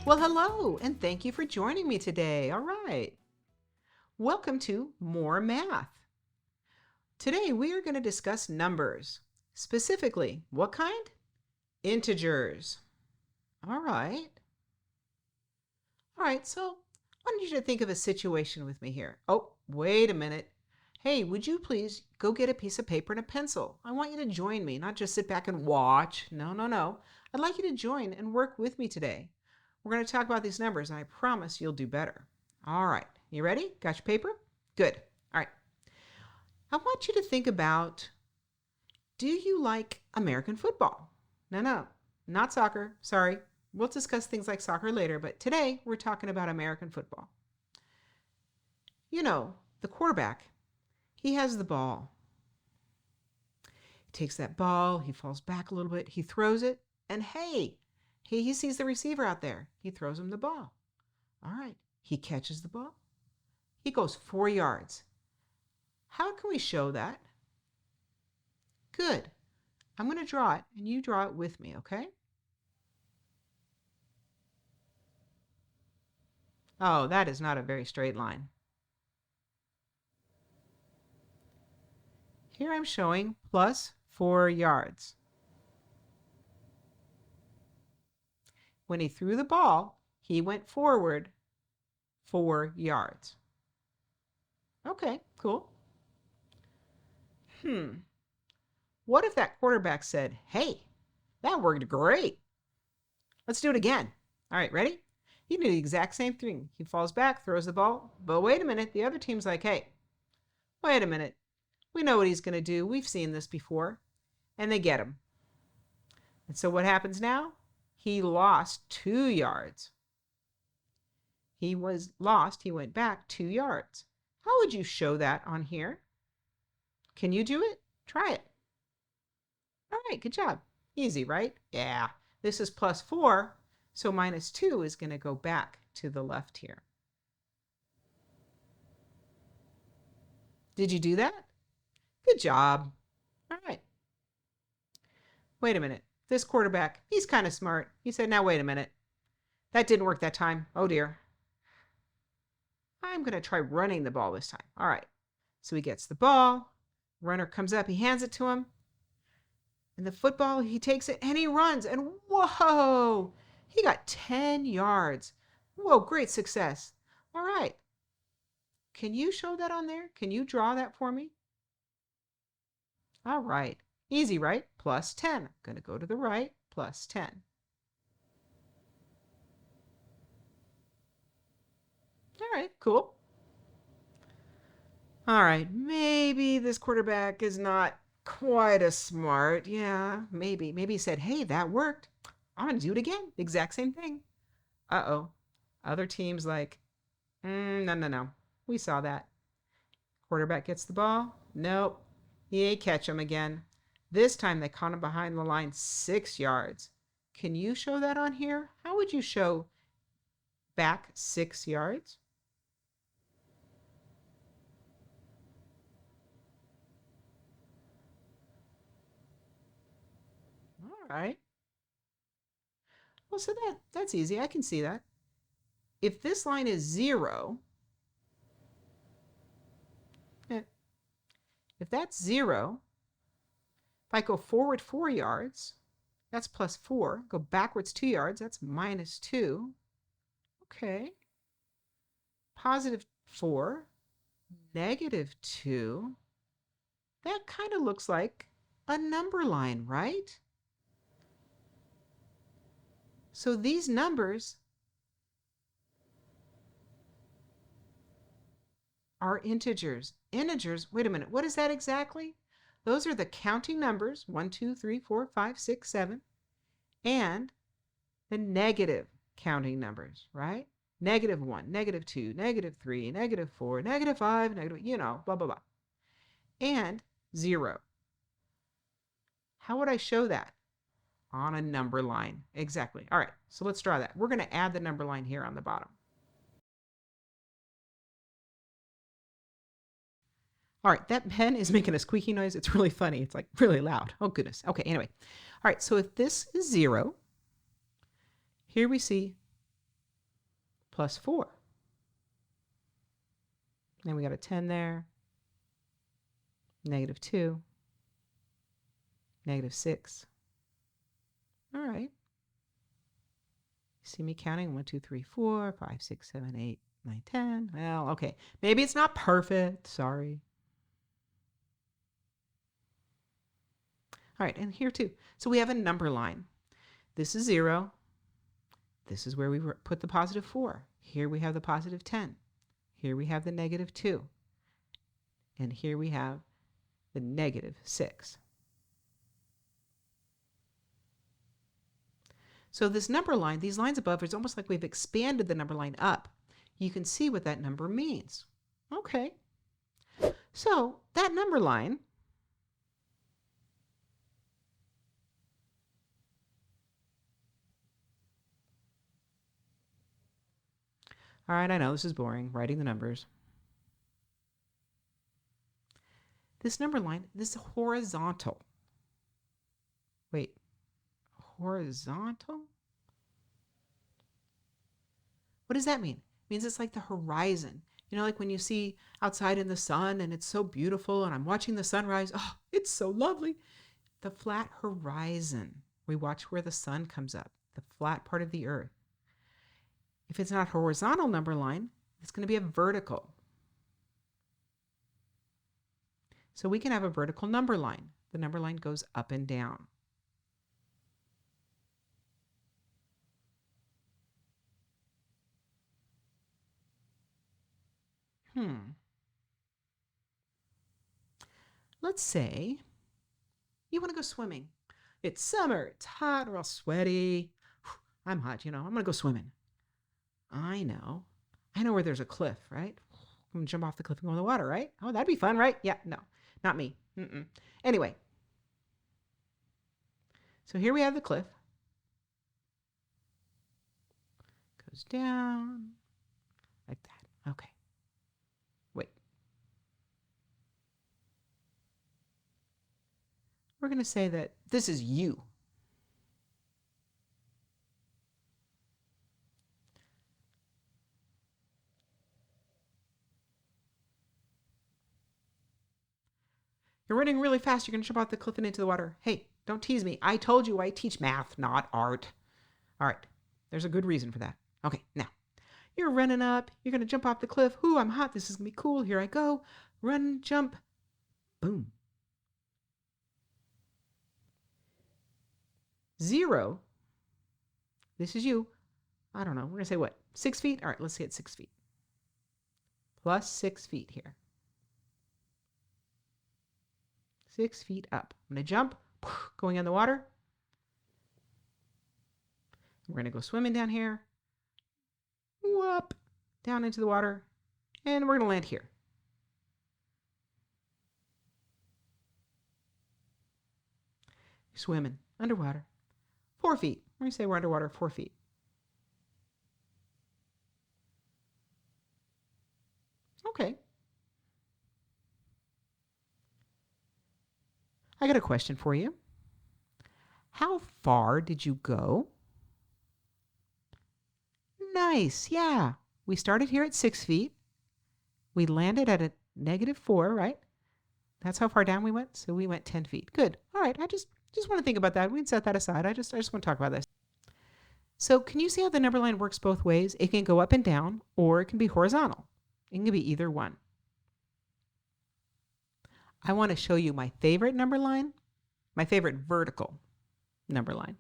Well, hello, and thank you for joining me today. All right. Welcome to More Math. Today we are going to discuss numbers. Specifically, what kind? Integers. All right. All right, so I want you to think of a situation with me here. Oh, wait a minute. Hey, would you please go get a piece of paper and a pencil? I want you to join me, not just sit back and watch. No. I'd like you to join and work with me today. We're going to talk about these numbers, and I promise you'll do better. All right, you ready? Got your paper? Good. All right. I want you to think about, do you like American football? No, not soccer. Sorry. We'll discuss things like soccer later, but today we're talking about American football. You know, the quarterback, he has the ball. He takes that ball, he falls back a little bit, he throws it, and hey, he sees the receiver out there. He throws him the ball. All right, he catches the ball. He goes 4 yards. How can we show that? Good. I'm going to draw it, and you draw it with me, okay? Oh, that is not a very straight line. Here I'm showing plus 4 yards. When he threw the ball, he went forward 4 yards. Okay, cool. What if that quarterback said, hey, that worked great. Let's do it again. All right, ready? He did the exact same thing. He falls back, throws the ball, but wait a minute. The other team's like, hey, wait a minute. We know what he's going to do. We've seen this before. And they get him. And so what happens now? He lost 2 yards. He was lost. He went back 2 yards. How would you show that on here? Can you do it? Try it. All right, good job. Easy, right? Yeah. This is plus 4, so minus 2 is going to go back to the left here. Did you do that? Good job. All right. Wait a minute. This quarterback, he's kind of smart. He said, now wait a minute. That didn't work that time. Oh dear. I'm going to try running the ball this time. All right. So he gets the ball. Runner comes up. He hands it to him. And the football, he takes it and he runs. And whoa, he got 10 yards. Whoa, great success. All right. Can you show that on there? Can you draw that for me? All right. Easy, right? Plus 10. I'm going to go to the right. Plus 10. All right, cool. All right, maybe this quarterback is not quite as smart. Yeah, maybe. Maybe he said, hey, that worked. I'm going to do it again. The exact same thing. Uh-oh. Other teams like, no. We saw that. Quarterback gets the ball. Nope. He ain't catch him again. This time they caught him behind the line 6 yards. Can you show that on here? How would you show back 6 yards? All right. Well, so that's easy. I can see that. If this line is 0, if that's 0, if I go forward 4 yards, that's plus 4. Go backwards 2 yards, that's minus 2. Okay. Positive 4, negative 2. That kind of looks like a number line, right? So these numbers are integers. Integers, wait a minute, what is that exactly? Those are the counting numbers, 1, 2, 3, 4, 5, 6, 7, and the negative counting numbers, right? Negative 1, negative 2, negative 3, negative 4, negative 5, negative, blah, blah, blah. And 0. How would I show that? On a number line. Exactly. All right, so let's draw that. We're going to add the number line here on the bottom. All right, that pen is making a squeaky noise. It's really funny. It's like really loud. Oh, goodness. Okay, anyway. All right, so if this is 0, here we see plus 4. Then we got a 10 there. Negative 2. Negative 6. All right. See me counting? 1, 2, 3, 4, 5, 6, 7, 8, 9, 10. Well, okay. Maybe it's not perfect. Sorry. All right, and here too. So we have a number line. This is 0. This is where we put the positive 4. Here we have the positive 10. Here we have the negative 2. And here we have the negative 6. So this number line, these lines above, it's almost like we've expanded the number line up. You can see what that number means. Okay. So that number line, all right, I know this is boring, writing the numbers. This number line, this is horizontal. Wait, horizontal? What does that mean? It means it's like the horizon. You know, like when you see outside in the sun and it's so beautiful and I'm watching the sunrise. Oh, it's so lovely. The flat horizon. We watch where the sun comes up, the flat part of the earth. If it's not a horizontal number line, it's going to be a vertical. So we can have a vertical number line. The number line goes up and down. Let's say you want to go swimming. It's summer, it's hot, we're all sweaty. I'm hot, I'm going to go swimming. I know where there's a cliff, right? I'm going to jump off the cliff and go in the water, right? Oh, that'd be fun, right? Yeah, no, not me. Anyway, so here we have the cliff. Goes down like that. Okay. Wait. We're going to say that this is you. You're running really fast. You're going to jump off the cliff and into the water. Hey, don't tease me. I told you I teach math, not art. All right. There's a good reason for that. Okay, now, you're running up. You're going to jump off the cliff. Ooh, I'm hot. This is going to be cool. Here I go. Run, jump. Boom. 0. This is you. I don't know. We're going to say what? 6 feet? All right, let's say it's 6 feet. Plus 6 feet here. 6 feet up. I'm going to jump, going in the water. We're going to go swimming down here. Whoop, down into the water. And we're going to land here. Swimming underwater. 4 feet. We're going to say we're underwater 4 feet. Okay. I got a question for you. How far did you go? Nice, yeah. We started here at 6 feet. We landed at a -4, right? That's how far down we went. So we went 10 feet. Good. All right. I just want to think about that. We can set that aside. I just want to talk about this. So can you see how the number line works both ways? It can go up and down, or it can be horizontal. It can be either one. I want to show you my favorite number line, my favorite vertical number line.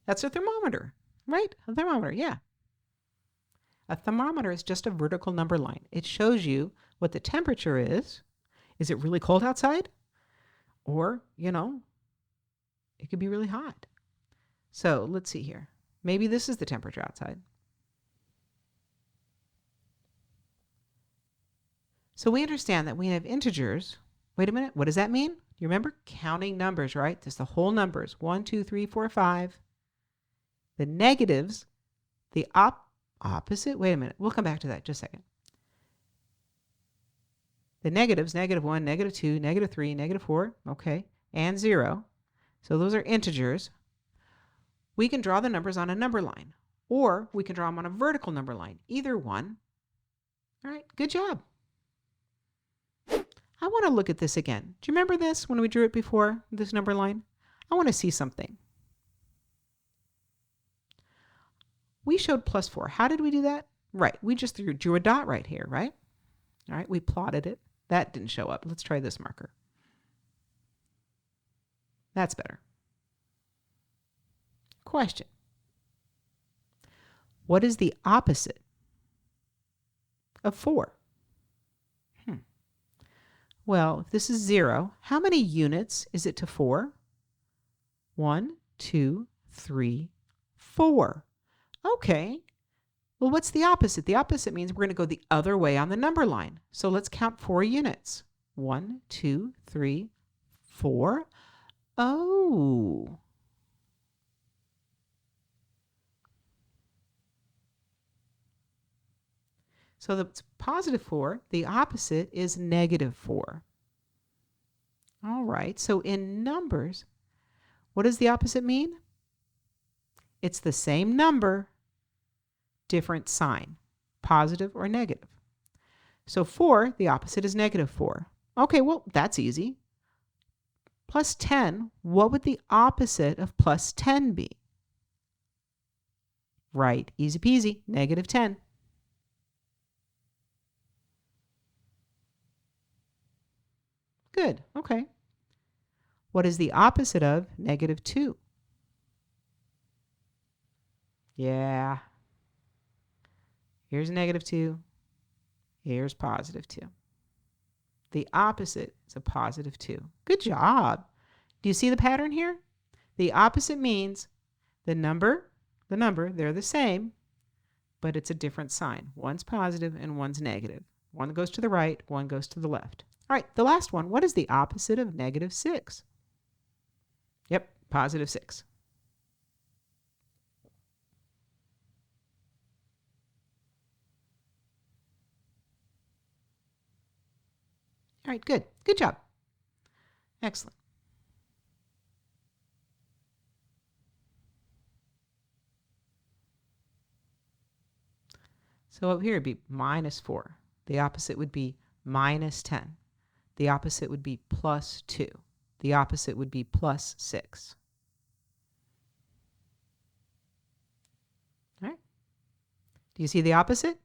That's a thermometer, right? A thermometer, yeah. A thermometer is just a vertical number line. It shows you what the temperature is. Is it really cold outside? Or, it could be really hot. So let's see here. Maybe this is the temperature outside. So we understand that we have integers. Wait a minute. What does that mean? You remember counting numbers, right? There's the whole numbers. 1, 2, 3, 4, 5. The negatives, the opposite, wait a minute, we'll come back to that just a second. The negatives, -1, -2, -3, -4, okay, and 0. So those are integers. We can draw the numbers on a number line, or we can draw them on a vertical number line, either one. All right, good job. I want to look at this again. Do you remember this when we drew it before, this number line? I want to see something. We showed +4. How did we do that? Right, we just drew a dot right here, right? All right, we plotted it. That didn't show up. Let's try this marker. That's better. Question. What is the opposite of 4? Well, if this is 0, how many units is it to 4? 1, 2, 3, 4. Okay. Well, what's the opposite? The opposite means we're going to go the other way on the number line. So let's count 4 units. 1, 2, 3, 4. Oh. So that's +4. The opposite is -4. All right. So in numbers, what does the opposite mean? It's the same number, different sign, positive or negative. So 4, the opposite is -4. Okay, well, that's easy. +10, what would the opposite of +10 be? Right, easy peasy, -10. Good, okay. What is the opposite of -2? Yeah. Here's -2. Here's +2. The opposite is a +2. Good job. Do you see the pattern here? The opposite means the number, they're the same, but it's a different sign. One's positive and one's negative. One goes to the right, one goes to the left. All right, the last one. What is the opposite of -6? Yep, +6. All right, good. Good job. Excellent. So up here it'd be -4. The opposite would be -10. The opposite would be +2. The opposite would be +6. All right. Do you see the opposite?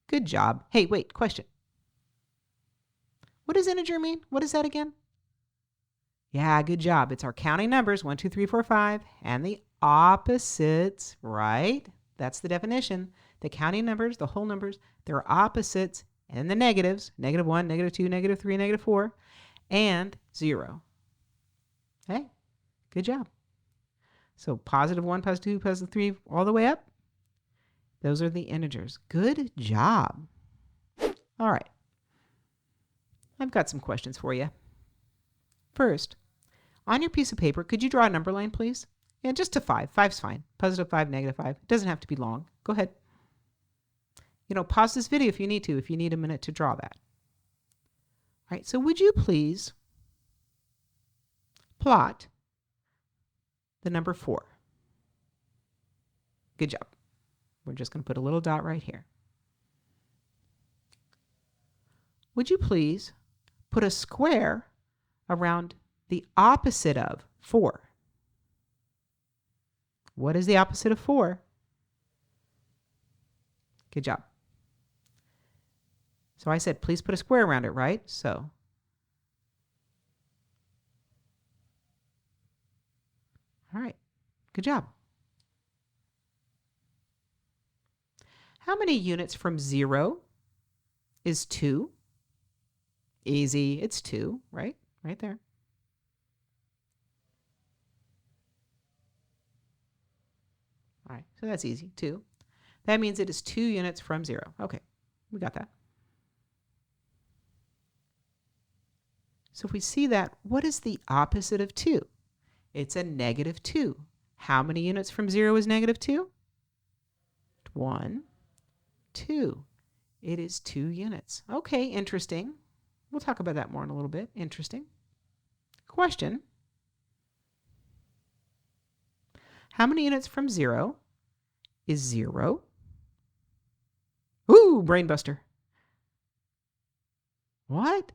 Good job. Hey, wait, question. What does integer mean? What is that again? Yeah, good job. It's our counting numbers, 1, 2, 3, 4, 5, and the opposites, right? That's the definition. The counting numbers, the whole numbers, they're opposites, and the negatives, -1, -2, -3, -4, and 0. Hey, good job. So +1, +2, +3, all the way up. Those are the integers. Good job. All right. I've got some questions for you. First, on your piece of paper, could you draw a number line, please? Yeah, just to 5. 5's fine. +5, -5. It doesn't have to be long. Go ahead. Pause this video if you need a minute to draw that. All right, so would you please plot the number 4? Good job. We're just going to put a little dot right here. Would you please put a square around the opposite of 4? What is the opposite of 4? Good job. So I said, please put a square around it, right? So all right, good job. How many units from 0 is 2? Easy, it's 2, right? Right there. All right, so that's easy, 2. That means it is 2 units from 0. Okay, we got that. So if we see that, what is the opposite of 2? It's a -2. How many units from 0 is negative 2? 1, 2. It is 2 units. Okay, interesting. We'll talk about that more in a little bit. Interesting. Question. How many units from 0 is 0? Ooh, brain buster. What?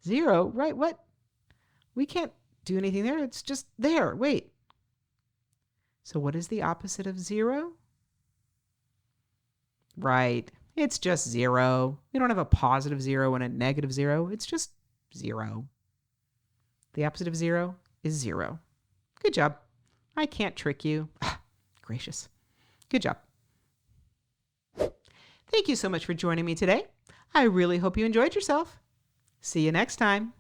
0? Right, what? We can't do anything there. It's just there. Wait. So what is the opposite of 0? Right. It's just 0. We don't have a positive 0 and a negative 0. It's just 0. The opposite of 0 is 0. Good job. I can't trick you. Gracious. Good job. Thank you so much for joining me today. I really hope you enjoyed yourself. See you next time.